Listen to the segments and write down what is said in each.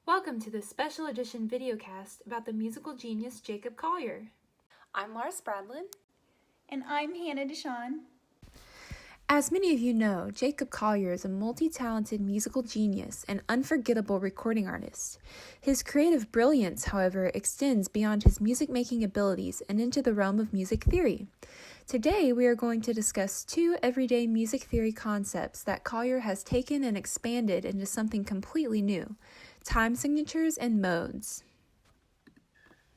Welcome to this special edition videocast about the musical genius Jacob Collier. I'm Laura Spradlin. And I'm Hannah Dishongh. As many of you know, Jacob Collier is a multi-talented musical genius and unforgettable recording artist. His creative brilliance, however, extends beyond his music-making abilities and into the realm of music theory. Today, we are going to discuss two everyday music theory concepts that Collier has taken and expanded into something completely new: time signatures and modes.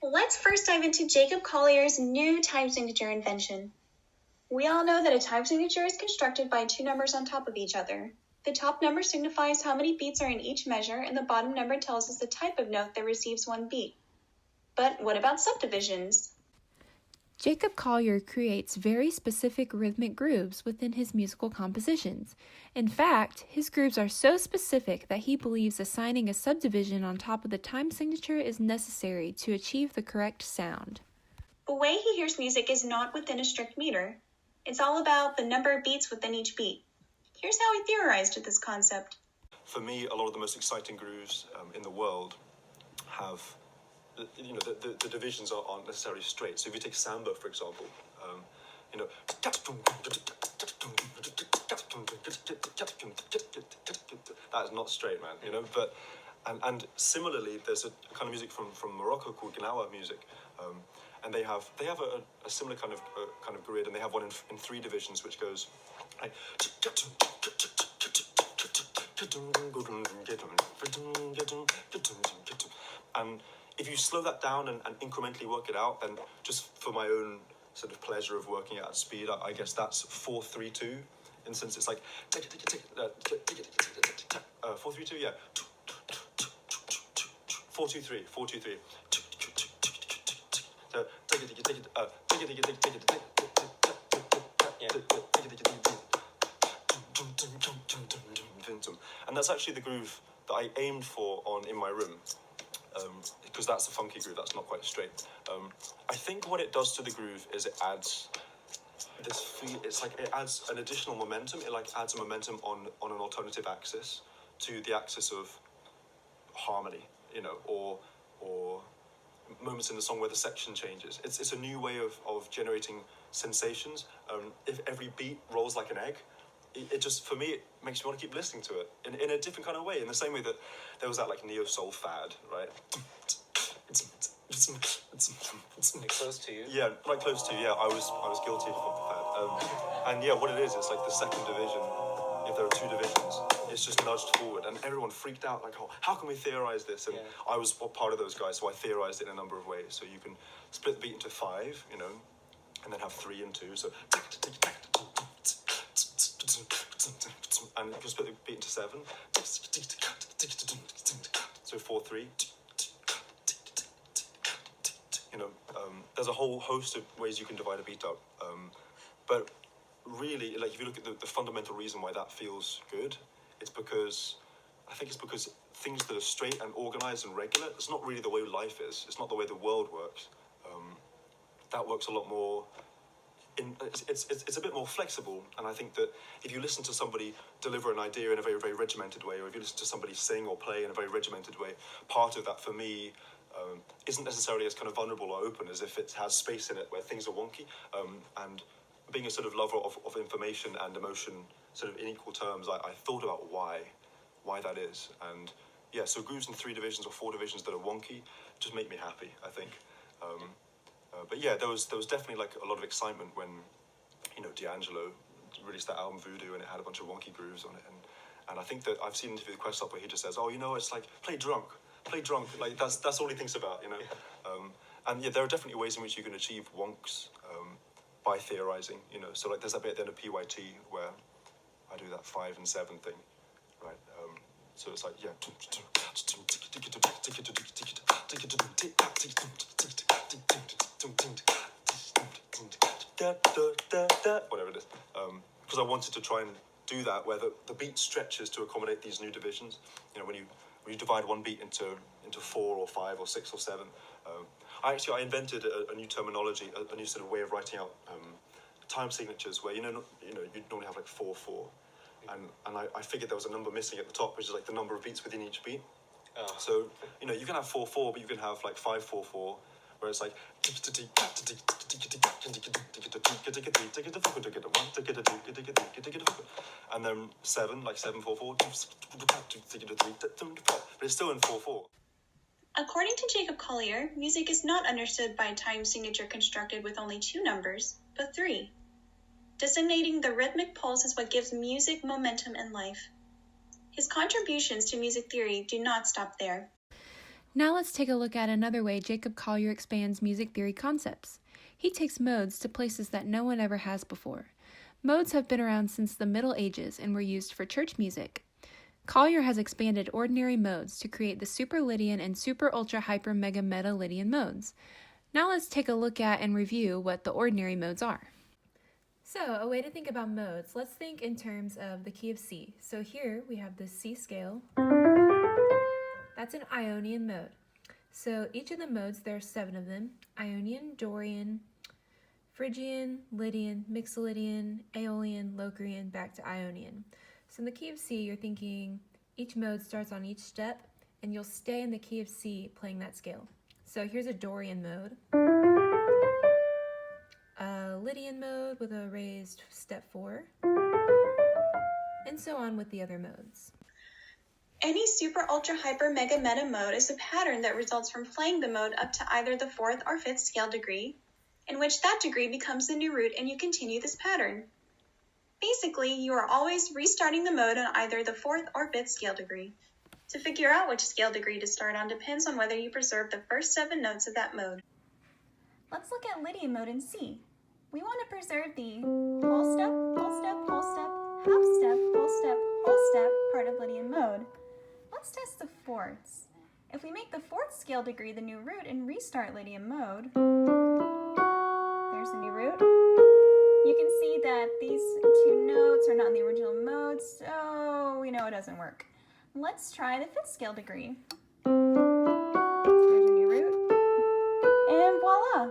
Let's first dive into Jacob Collier's new time signature invention. We all know that a time signature is constructed by two numbers on top of each other. The top number signifies how many beats are in each measure, and the bottom number tells us the type of note that receives one beat. But what about subdivisions? Jacob Collier creates very specific rhythmic grooves within his musical compositions. In fact, his grooves are so specific that he believes assigning a subdivision on top of the time signature is necessary to achieve the correct sound. The way he hears music is not within a strict meter. It's all about the number of beats within each beat. Here's how he theorized this concept. For me, a lot of the most exciting grooves in the world have, the divisions aren't necessarily straight. So if you take samba, for example, that is not straight, man. But and similarly, there's a kind of music from Morocco called Gnawa music. And they have a similar kind of grid, and they have one in three divisions, which goes like, and if you slow that down and incrementally work it out, then just for my own sort of pleasure of working at speed, I guess that's 4-3-2. In a sense, it's like 4-3-2, yeah, 4-2-3, 4-2-3. And that's actually the groove that I aimed for in my room, because that's a funky groove. That's not quite straight. I think what it does to the groove is it adds this feel. It's like it adds an additional momentum. It like adds a momentum on an alternative axis to the axis of harmony, or moments in the song where the section changes. It's a new way of generating sensations. If every beat rolls like an egg, it just, for me, it makes me want to keep listening to it in a different kind of way, in the same way that there was that like neo-soul fad, right? Like close to you? Yeah, right close to you. Yeah, I was guilty of the fad. And yeah, what it is, it's like the second division. If there are two divisions, it's just nudged forward, and everyone freaked out, like, oh, how can we theorize this? And I was part of those guys, so I theorized it in a number of ways. So you can split the beat into 5, and then have 3 and 2. So and you can split the beat into 7. So 4-3. There's a whole host of ways you can divide a beat up, but really, like, if you look at the fundamental reason why that feels good, I think it's because things that are straight and organized and regular, it's not really the way life is. It's not the way the world works. That works a lot more. It's a bit more flexible, and I think that if you listen to somebody deliver an idea in a very, very regimented way, or if you listen to somebody sing or play in a very regimented way, part of that for me isn't necessarily as kind of vulnerable or open as if it has space in it where things are wonky. And being a sort of lover of information and emotion sort of in equal terms, I thought about why that is. And yeah, so grooves in 3 divisions or 4 divisions that are wonky just make me happy, I think. But yeah, there was definitely like a lot of excitement when, D'Angelo released that album Voodoo, and it had a bunch of wonky grooves on it. And I think that I've seen an interview with Questlove where he just says, it's like, play drunk. Like that's all he thinks about, And yeah, there are definitely ways in which you can achieve wonks by theorizing, So like there's that bit at the end of PYT where I do that 5 and 7 thing, right? So it's like, yeah. Whatever it is. Because I wanted to try and do that where the beat stretches to accommodate these new divisions. When you divide one beat into 4 or 5 or 6 or 7. I invented a new terminology, a new sort of way of writing out time signatures where, you'd normally have like 4-4. And I figured there was a number missing at the top, which is like the number of beats within each beat. Oh. So, you know, you can have 4/4, but you can have like 5/4/4, where it's like, and then 7, like 7/4/4, but it's still in 4/4. According to Jacob Collier, music is not understood by a time signature constructed with only 2 numbers, but 3. Designating the rhythmic pulse is what gives music momentum and life. His contributions to music theory do not stop there. Now let's take a look at another way Jacob Collier expands music theory concepts. He takes modes to places that no one ever has before. Modes have been around since the Middle Ages and were used for church music. Collier has expanded ordinary modes to create the super Lydian and super ultra hyper mega meta Lydian modes. Now let's take a look at and review what the ordinary modes are. So, a way to think about modes, let's think in terms of the key of C. So here we have the C scale. That's an Ionian mode. So each of the modes, there are 7 of them: Ionian, Dorian, Phrygian, Lydian, Mixolydian, Aeolian, Locrian, back to Ionian. So in the key of C, you're thinking each mode starts on each step, and you'll stay in the key of C playing that scale. So here's a Dorian mode, a Lydian mode with a raised step 4, and so on with the other modes. Any super ultra hyper mega meta mode is a pattern that results from playing the mode up to either the 4th or 5th scale degree, in which that degree becomes the new root and you continue this pattern. Basically, you are always restarting the mode on either the 4th or 5th scale degree. To figure out which scale degree to start on depends on whether you preserve the first 7 notes of that mode. Let's look at Lydian mode in C. We want to preserve the whole step, whole step, whole step, half step, whole step, whole step part of Lydian mode. Let's test the 4ths. If we make the 4th scale degree the new root and restart Lydian mode, there's the new root. You can see that these 2 notes are not in the original mode, so we know it doesn't work. Let's try the 5th scale degree. There's a new root. And voila!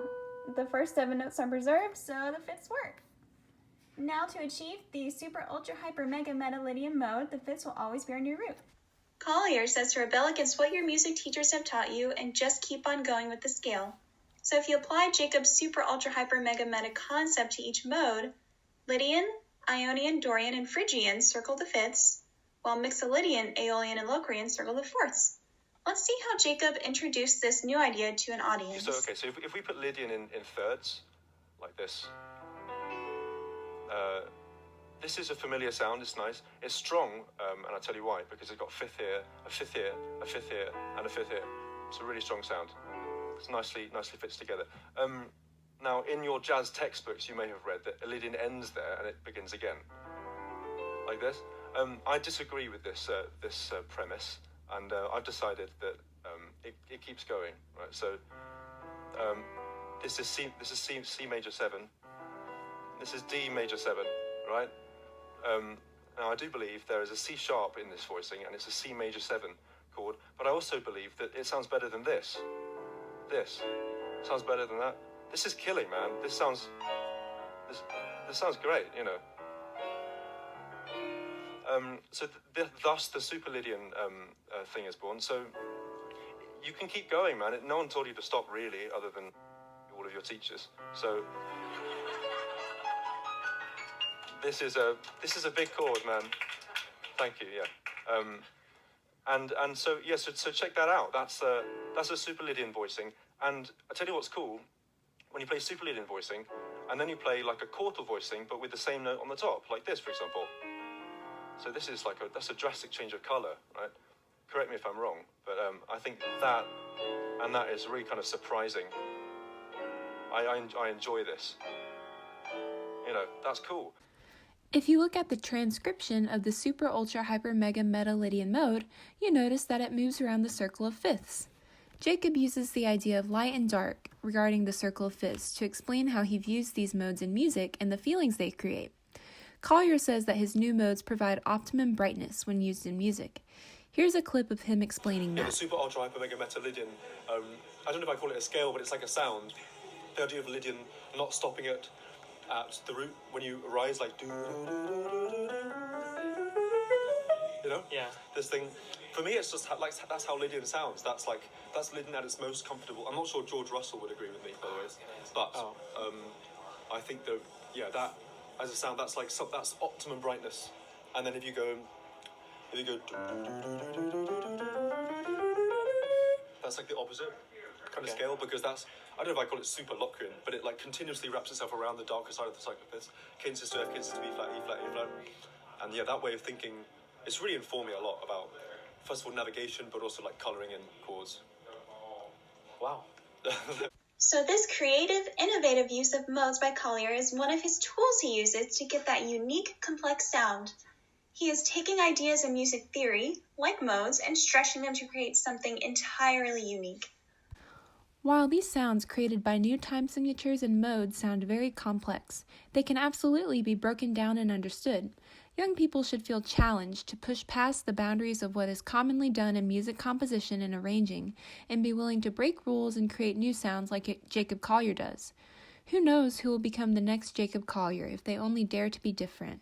The first 7 notes are preserved, so the 5ths work. Now to achieve the super ultra hyper mega meta Lydian mode, the 5ths will always be our new root. Collier says to rebel against what your music teachers have taught you and just keep on going with the scale. So if you apply Jacob's super ultra hyper mega meta concept to each mode, Lydian, Ionian, Dorian, and Phrygian circle the 5ths, while Mixolydian, Aeolian, and Locrian circle the 4ths. Let's see how Jacob introduced this new idea to an audience. So if we put Lydian in thirds, like this, this is a familiar sound, it's nice. It's strong, and I'll tell you why, because it's got 5th here, a 5th here, a 5th here, and a 5th here. It's a really strong sound. It's nicely fits together. Now, in your jazz textbooks, you may have read that a Lydian ends there and it begins again, like this. I disagree with this premise, and I've decided that it keeps going. Right. So this is C major 7. This is D major 7. Right. Now I do believe there is a C sharp in this voicing, and it's a C major 7 chord. But I also believe that it sounds better than this. This sounds better than that. This is killing, man. This sounds great, you know. So thus the Super Lydian thing is born. So you can keep going, man. No one told you to stop, really, other than all of your teachers. So this is a big chord, man. Thank you. Yeah. And so yeah. So check that out. That's a Super Lydian voicing. And I tell you what's cool. When you play Super Lydian voicing, and then you play like a quartal voicing, but with the same note on the top, like this, for example. So this is that's a drastic change of color, right? Correct me if I'm wrong, but I think that is really kind of surprising. I enjoy this. You know, that's cool. If you look at the transcription of the super ultra hyper mega meta Lydian mode, you notice that it moves around the circle of 5ths. Jacob uses the idea of light and dark regarding the circle of 5ths to explain how he views these modes in music and the feelings they create. Collier says that his new modes provide optimum brightness when used in music. Here's a clip of him explaining that. The super ultra hyper mega meta Lydian, I don't know if I call it a scale, but it's like a sound. The idea of Lydian not stopping at the root when you rise, like do. You know? Yeah. This thing, for me, it's just like, that's how Lydian sounds. That's Lydian at its most comfortable. I'm not sure George Russell would agree with me, by the way, but I think that, that as a sound, that's that's optimum brightness. And then if you go, that's like the opposite kind of scale, because that's, I don't know if I call it super Locrian, but it like continuously wraps itself around the darker side of the cyclopedes. K instance to F, K instance to B flat, E flat, A flat. And that way of thinking, it's really informed me a lot about, first of all, navigation, but also like colouring in chords. Wow. So this creative, innovative use of modes by Collier is one of his tools he uses to get that unique, complex sound. He is taking ideas in music theory, like modes, and stretching them to create something entirely unique. While these sounds created by new time signatures and modes sound very complex, they can absolutely be broken down and understood. Young people should feel challenged to push past the boundaries of what is commonly done in music composition and arranging, and be willing to break rules and create new sounds like Jacob Collier does. Who knows who will become the next Jacob Collier if they only dare to be different?